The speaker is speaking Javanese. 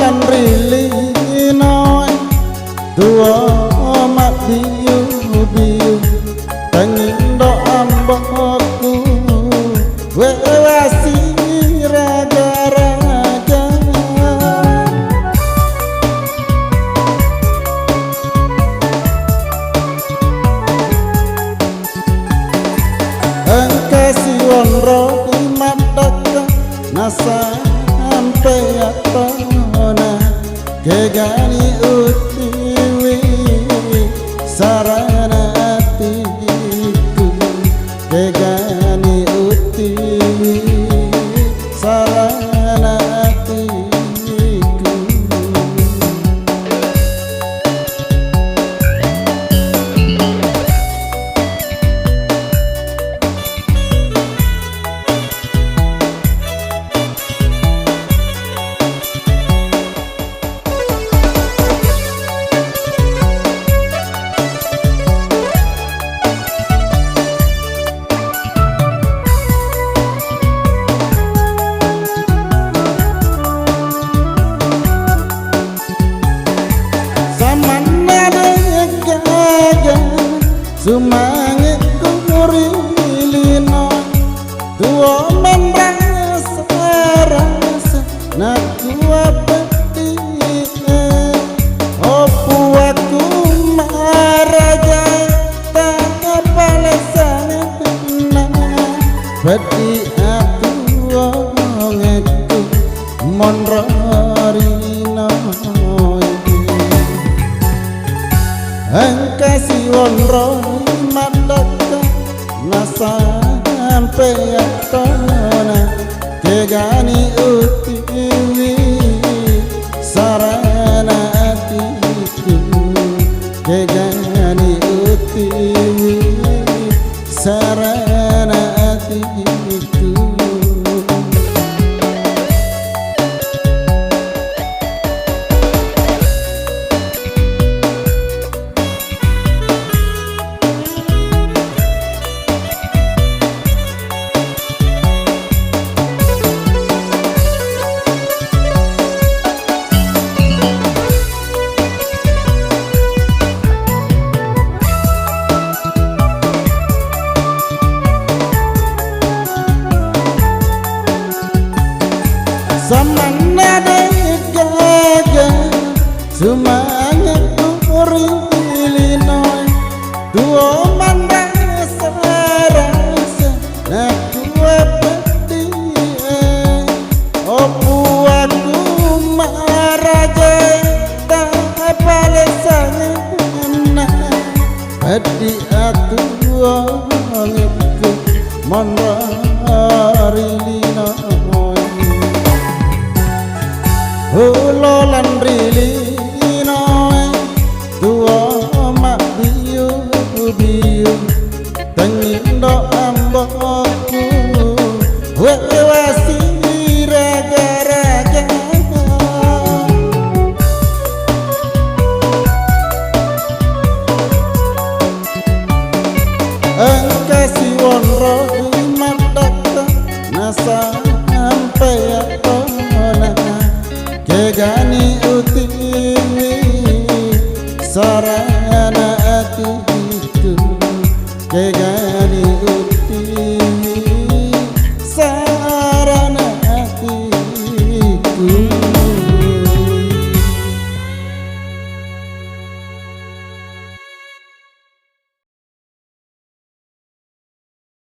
lan rilinoy tua mak biu biu tangindo ambokku wewasi raga-raga engkasi wonro imadaka nasa sampai atona gegani utiwi sarana atiku gegani utiwi sarana atiku sumangitku murilino tua memrasa rasa naku abadi opu aku maraja tak balesane badi aku ngekku monrorino engkasi wonro mandaka nasa sampai atona gegani utiwi sarana atiku gegani utiwi sarana atiku samana gaga sumanya urilinoy duo mandang sarasa naku abadi opu aku maraja tak balesane badi aku ngekku monrorilino ulo lan rilino tua mak biu biu tangindo ambokku wewasi raga-raga engkasi wonro imadaka nasa sampai atona gegani